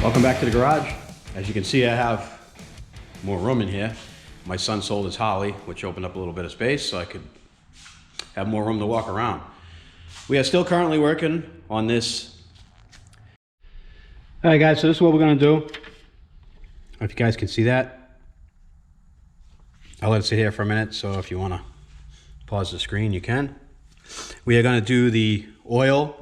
Welcome back to the garage. As you can see, I have more room in here. My son sold his Harley, which opened up a little bit of space so I could have more room to walk around. We are still currently working on this. All right, guys, so this is what we're gonna do. I don't know if you guys can see that. I'll let it sit here for a minute, so if you wanna pause the screen, you can. We are gonna do the oil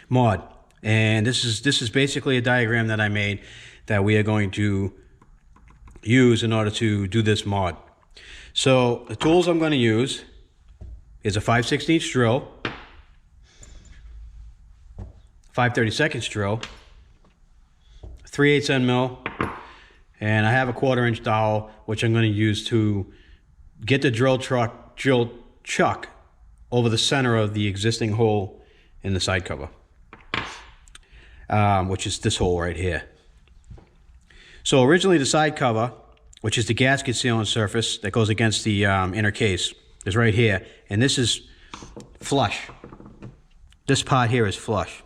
mod. And this is basically a diagram that I made that we are going to use in order to do this mod. So the tools I'm going to use is a 5/16 drill, 5/32 drill, 3/8 end mill, and I have a 1/4 inch dowel, which I'm going to use to get the drill chuck over the center of the existing hole in the side cover. Which is this hole right here. So originally the side cover, which is the gasket sealing surface that goes against the inner case, is right here. And this is flush. This part here is flush.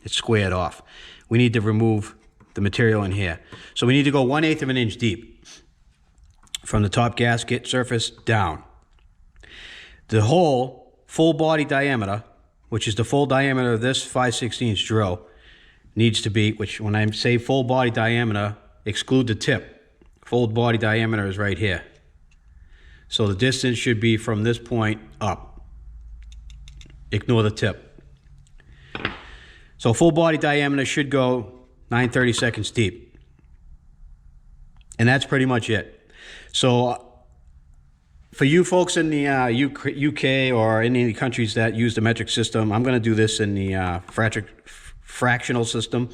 It's squared off. We need to remove the material in here. So we need to go 1/8 of an inch deep from the top gasket surface down. The hole, full body diameter, which is the full diameter of this 5/16 drill, needs to be, which when I say full body diameter, exclude the tip. Full body diameter is right here. So the distance should be from this point up. Ignore the tip. So full body diameter should go 9/32 deep. And that's pretty much it. So for you folks in the UK or in any countries that use the metric system, I'm going to do this in the fractional system,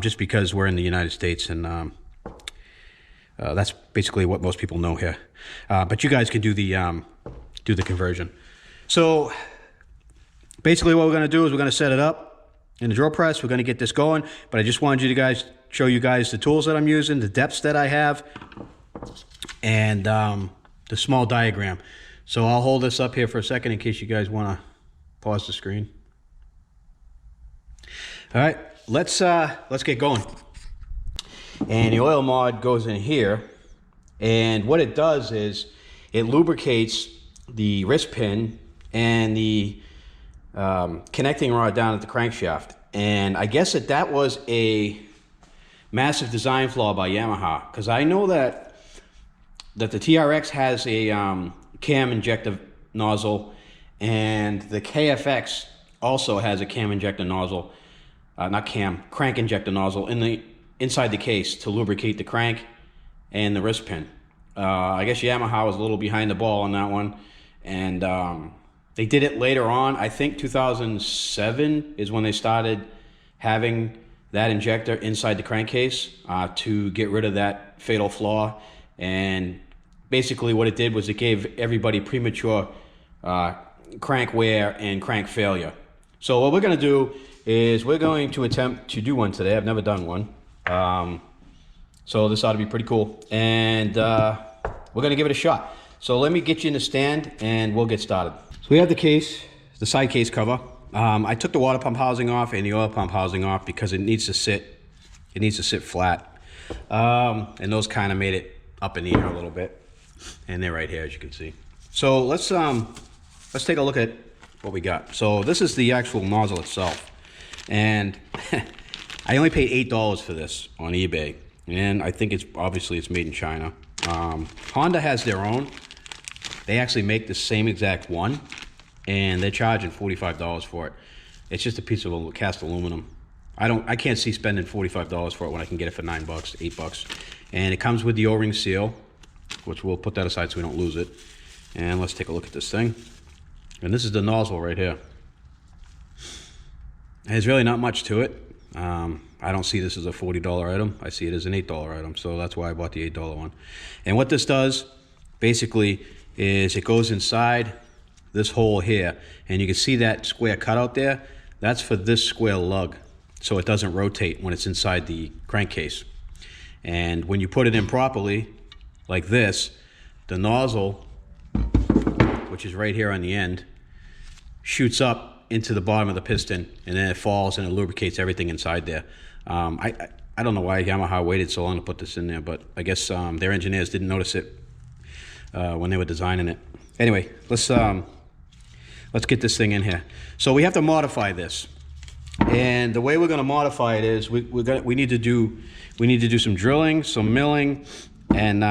just because we're in the United States, and that's basically what most people know here. But you guys can do the conversion. So basically what we're going to do is we're going to set it up in the drill press. We're going to get this going, but I just wanted show you guys the tools that I'm using, the depths that I have, and the small diagram. So I'll hold this up here for a second in case you guys want to pause the screen. All right, let's get going. And the oil mod goes in here, and what it does is it lubricates the wrist pin and the connecting rod down at the crankshaft. And I guess that was a massive design flaw by Yamaha, because I know that the TRX has a cam injector nozzle, and the KFX also has a cam injector nozzle. Crank injector nozzle inside the case to lubricate the crank and the wrist pin. I guess Yamaha was a little behind the ball on that one, and they did it later on. I think 2007 is when they started having that injector inside the crankcase to get rid of that fatal flaw. And basically what it did was it gave everybody premature crank wear and crank failure. So what we're going to do is we're going to attempt to do one today. I've never done one. So this ought to be pretty cool. And we're going to give it a shot. So let me get you in the stand and we'll get started. So we have the case, the side case cover. I took the water pump housing off and the oil pump housing off because it needs to sit flat. And those kind of made it up in the air a little bit. And they're right here, as you can see. So let's take a look at what we got. So this is the actual nozzle itself. And I only paid $8 for this on eBay, and I think it's made in China. Honda has their own. They actually make the same exact one, and they're charging $45 for it. It's just a piece of cast aluminum. I can't see spending $45 for it when I can get it for $9, $8. And it comes with the O-ring seal, which we'll put that aside so we don't lose it. And let's take a look at this thing. And this is the nozzle right here. There's really not much to it. I don't see this as a $40 item. I see it as an $8 item, so that's why I bought the $8 one. And what this does, basically, is it goes inside this hole here, and you can see that square cutout there. That's for this square lug, so it doesn't rotate when it's inside the crankcase. And when you put it in properly, like this, the nozzle, which is right here on the end, shoots up into the bottom of the piston, and then it falls and it lubricates everything inside there. I don't know why Yamaha waited so long to put this in there, but I guess their engineers didn't notice it when they were designing it. Anyway, let's get this thing in here. So we have to modify this, and the way we're going to modify it is we need to do some drilling, some milling, and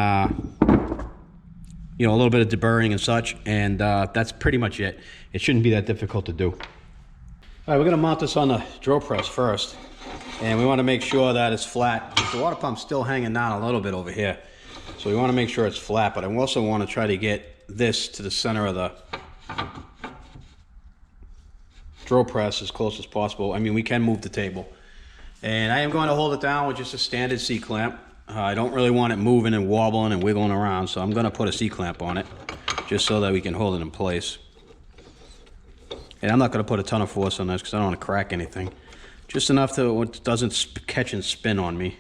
you know, a little bit of deburring and such, and that's pretty much it. It shouldn't be that difficult to do. All right, we're going to mount this on the drill press first, and we want to make sure that it's flat. The water pump's still hanging down a little bit over here, so we want to make sure it's flat, but I also want to try to get this to the center of the drill press as close as possible. I mean, we can move the table, and I am going to hold it down with just a standard C-clamp. I don't really want it moving and wobbling and wiggling around, so I'm going to put a C-clamp on it just so that we can hold it in place. And I'm not going to put a ton of force on this because I don't want to crack anything. Just enough to it doesn't catch and spin on me.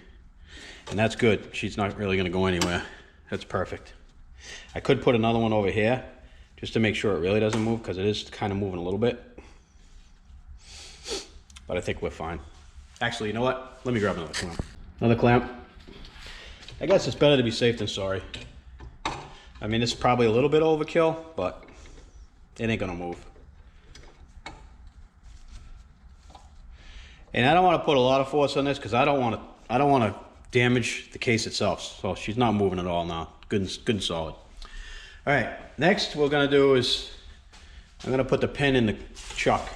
And that's good. She's not really going to go anywhere. That's perfect. I could put another one over here just to make sure it really doesn't move, because it is kind of moving a little bit. But I think we're fine. Actually, you know what? Let me grab another clamp. Another clamp. I guess it's better to be safe than sorry. I mean, it's probably a little bit overkill, but it ain't gonna move. And I don't want to put a lot of force on this because I don't want to damage the case itself. So she's not moving at all now. Good and solid. All right. Next, what we're gonna do is I'm gonna put the pin in the chuck,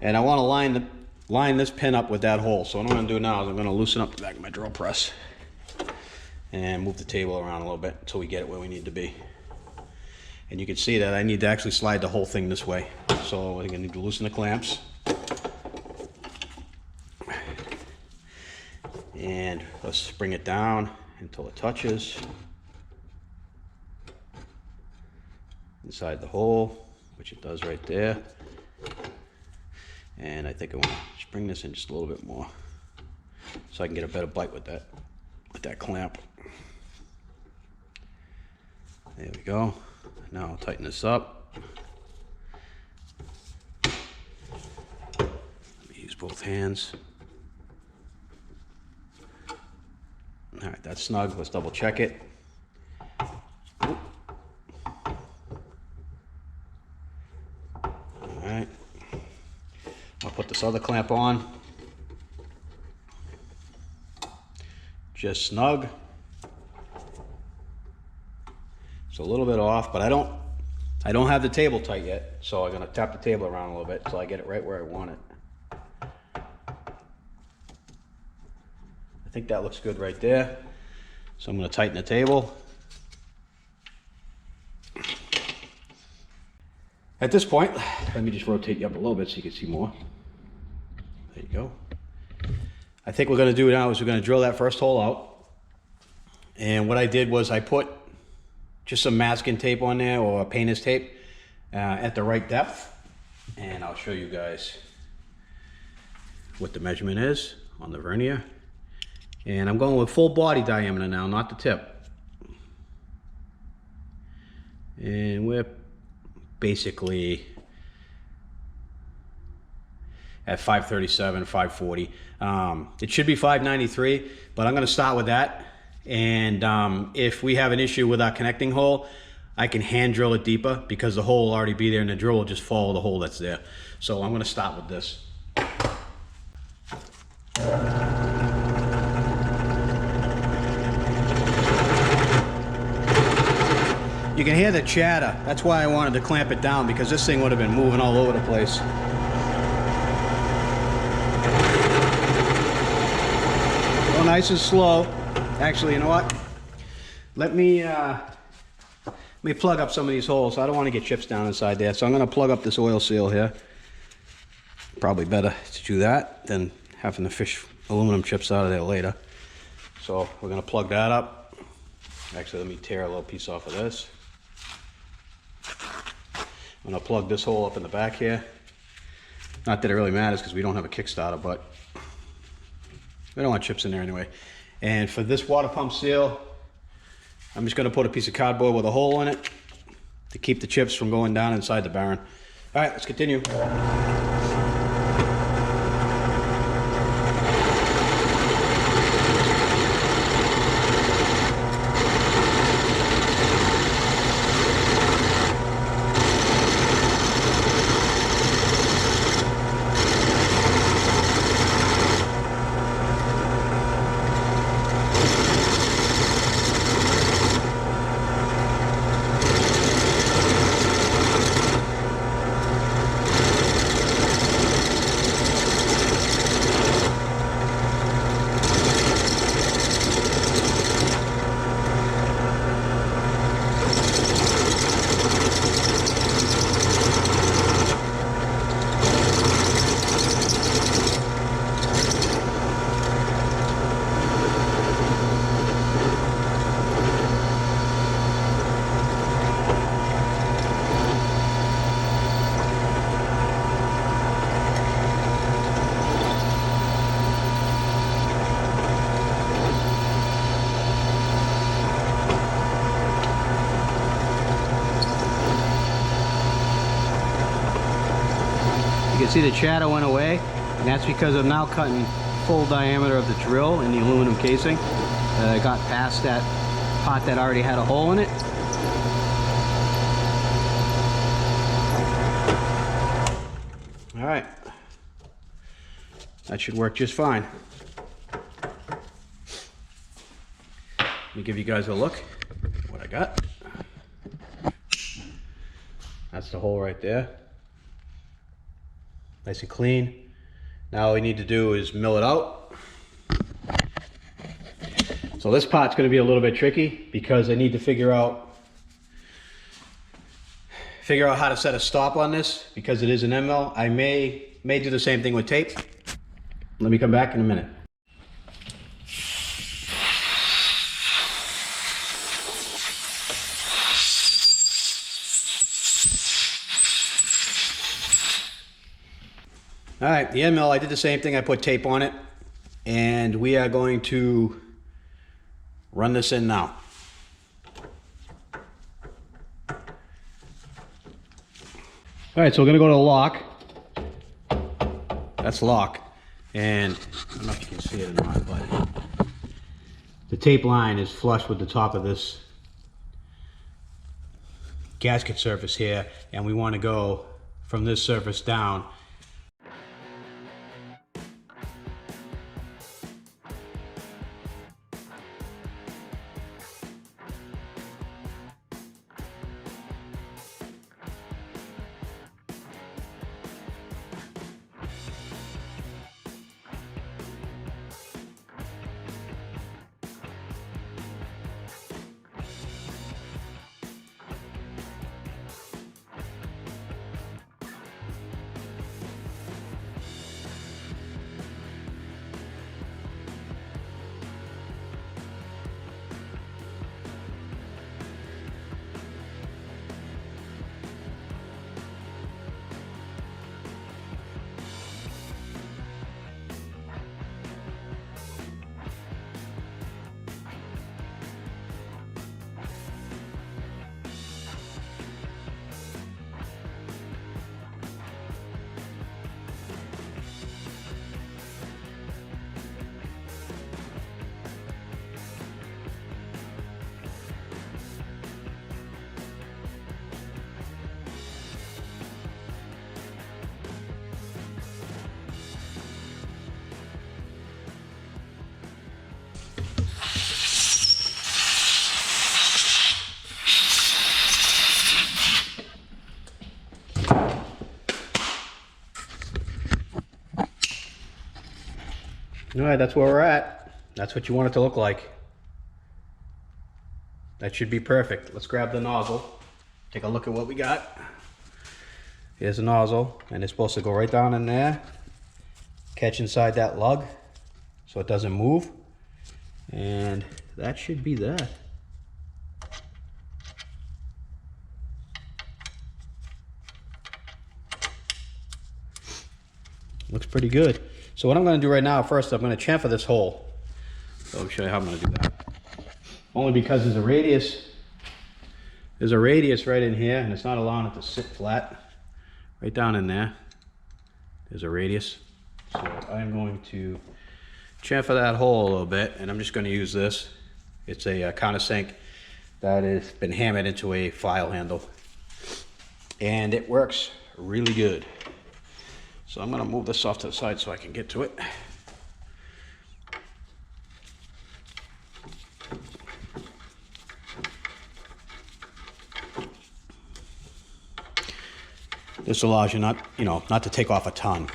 and I want to line this pin up with that hole. So what I'm going to do now is I'm going to loosen up the back of my drill press and move the table around a little bit until we get it where we need to be. And you can see that I need to actually slide the whole thing this way. So we're going to need to loosen the clamps. And let's bring it down until it touches inside the hole, which it does right there. And I think I want to just bring this in just a little bit more so I can get a better bite with that clamp. There we go. Now I'll tighten this up. Let me use both hands. All right, that's snug. Let's double check it. All right. I'll put this other clamp on. Just snug. It's a little bit off, but I don't have the table tight yet, so I'm gonna tap the table around a little bit until I get it right where I want it. I think that looks good right there. So I'm gonna tighten the table. At this point, let me just rotate you up a little bit so you can see more. There you go. I think what we're going to do now is we're going to drill that first hole out. And what I did was I put just some masking tape on there, or painter's tape, at the right depth. And I'll show you guys what the measurement is on the vernier. And I'm going with full body diameter now, not the tip. And we're basically at 537, 540. It should be 593, but I'm going to start with that. And if we have an issue with our connecting hole, I can hand drill it deeper because the hole will already be there and the drill will just follow the hole that's there. So I'm going to start with this. You can hear the chatter. That's why I wanted to clamp it down, because this thing would have been moving all over the place. Go nice and slow. Actually, you know what? Let me plug up some of these holes. I don't want to get chips down inside there, so I'm going to plug up this oil seal here. Probably better to do that than having to fish aluminum chips out of there later. So we're going to plug that up. Actually, let me tear a little piece off of this. I'm going to plug this hole up in the back here. Not that it really matters because we don't have a Kickstarter, but we don't want chips in there anyway. And for this water pump seal, I'm just going to put a piece of cardboard with a hole in it. to keep the chips from going down inside the barron. All right, let's continue. You can see the chatter went away, and that's because I'm now cutting full diameter of the drill in the aluminum casing. I got past that pot that already had a hole in it. All right, that should work just fine. Let me give you guys a look at what I got. That's the hole right there. Nice and clean. Now all we need to do is mill it out. So this pot's going to be a little bit tricky because I need to figure out how to set a stop on this because it is an end mill. I may do the same thing with tape. Let me come back in a minute. All right, the end mill, I did the same thing. I put tape on it, and we are going to run this in now. All right, so we're gonna go to the lock. That's lock, and I don't know if you can see it or not, but the tape line is flush with the top of this gasket surface here, and we want to go from this surface down. All right, that's where we're at. That's what you want it to look like. That should be perfect. Let's grab the nozzle. Take a look at what we got. Here's the nozzle, and it's supposed to go right down in there, catch inside that lug so it doesn't move. And that should be that. Looks pretty good. So what I'm going to do right now, first I'm going to chamfer this hole. So I'll show you how I'm going to do that. Only because there's There's a radius right in here, and it's not allowing it to sit flat. Right down in there, there's a radius. So I'm going to chamfer that hole a little bit, and I'm just going to use this. It's a countersink that has been hammered into a file handle, and it works really good. So I'm going to move this off to the side so I can get to it. This allows you not to take off a ton,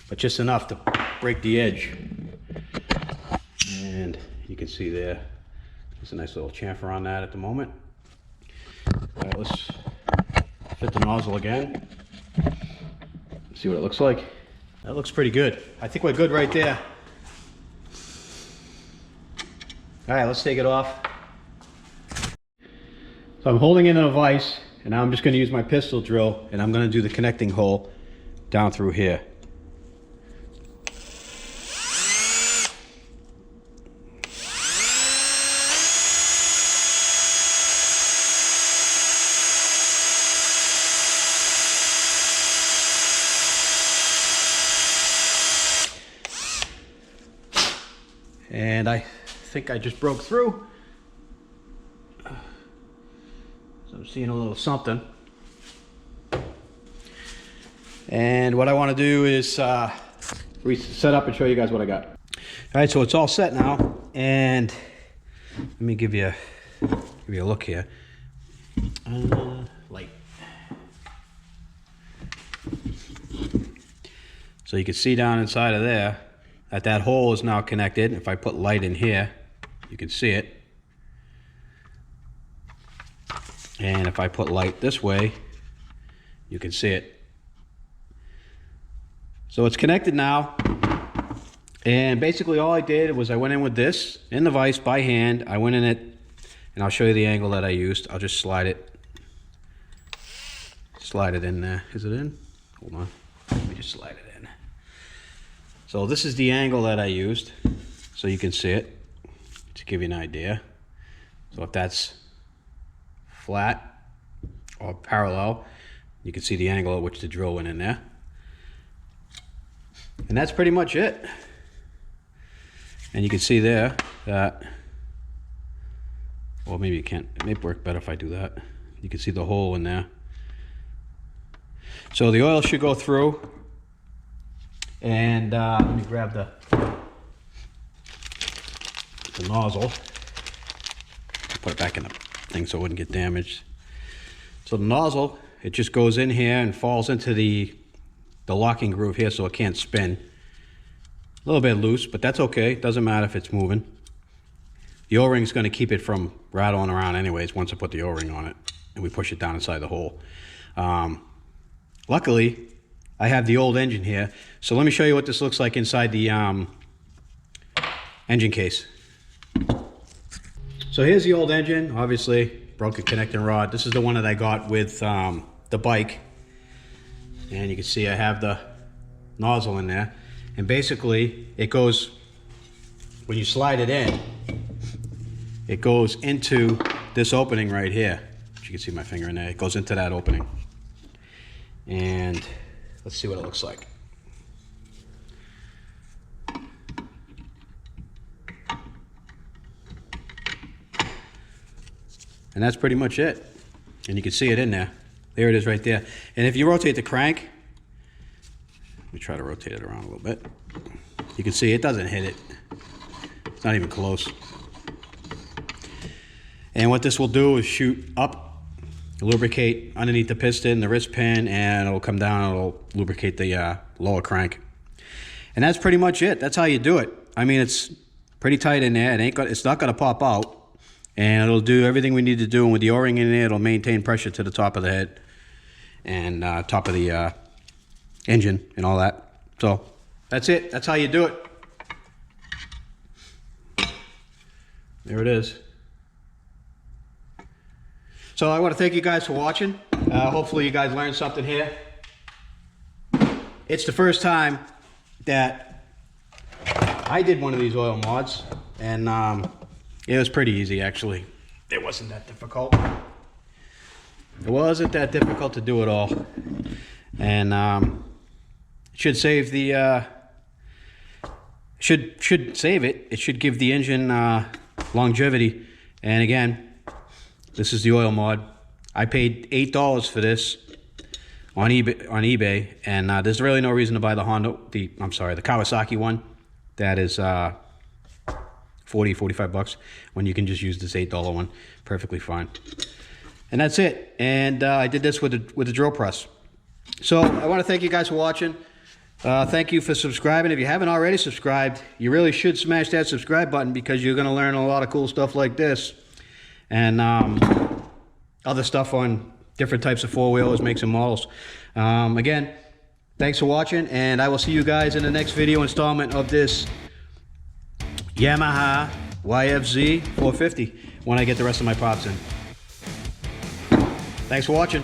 but just enough to break the edge. And you can see there, there's a nice little chamfer on that at the moment. All right, let's fit the nozzle again. See what it looks like. That looks pretty good. I think we're good right there. All right, let's take it off. So I'm holding it in a vise, and now I'm just going to use my pistol drill, and I'm going to do the connecting hole down through here. And I think I just broke through. So I'm seeing a little something. And what I want to do is set up and show you guys what I got. All right, so it's all set now. And let me give you a look here. Light. So you can see down inside of there that hole is now connected. If I put light in here, you can see it. And if I put light this way, you can see it. So it's connected now. And basically all I did was I went in with this in the vise by hand. I went in it, and I'll show you the angle that I used. I'll just slide it in there. Is it in? Hold on. Let me just slide it in. So this is the angle that I used, so you can see it, to give you an idea. So if that's flat or parallel, you can see the angle at which the drill went in there. And that's pretty much it. And you can see there that, well, maybe you can't, it may work better if I do that. You can see the hole in there. So the oil should go through. And let me grab the nozzle, put it back in the thing so it wouldn't get damaged. So the nozzle, it just goes in here and falls into the locking groove here so it can't spin. A little bit loose, but that's okay. It doesn't matter if it's moving. The O-ring is going to keep it from rattling around anyways once I put the O-ring on it and we push it down inside the hole. Luckily, I have the old engine here, so let me show you what this looks like inside the engine case. So here's the old engine. Obviously, broke a connecting rod. This is the one that I got with the bike, and you can see I have the nozzle in there. And basically, it goes, when you slide it in, it goes into this opening right here. You can see my finger in there. It goes into that opening. And let's see what it looks like. And that's pretty much it. And you can see it in there. There it is right there. And if you rotate the crank, let me try to rotate it around a little bit. You can see it doesn't hit it. It's not even close. And what this will do is shoot up, lubricate underneath the piston, the wrist pin, and it'll come down and it'll lubricate the lower crank. And that's pretty much it. That's how you do it. I mean, it's pretty tight in there. It's not going to pop out, and it'll do everything we need to do. And with the O-ring in there, it'll maintain pressure to the top of the head and top of the engine and all that. So that's it. That's how you do it. There it is. So I want to thank you guys for watching. Hopefully you guys learned something here. It's the first time that I did one of these oil mods, and it was pretty easy actually. It wasn't that difficult. It wasn't that difficult to do it all. And it should save the should save it. It should give the engine longevity. And again, this is the oil mod. I paid $8 for this on eBay, and there's really no reason to buy the the Kawasaki one. That is 45 bucks, when you can just use this $8 one perfectly fine. And that's it. And I did this with a drill press. So I want to thank you guys for watching. Thank you for subscribing. If you haven't already subscribed, you really should smash that subscribe button, because you're going to learn a lot of cool stuff like this and other stuff on different types of four-wheelers, makes and models. Again, thanks for watching, and I will see you guys in the next video installment of this Yamaha YFZ450 when I get the rest of my parts in. Thanks for watching.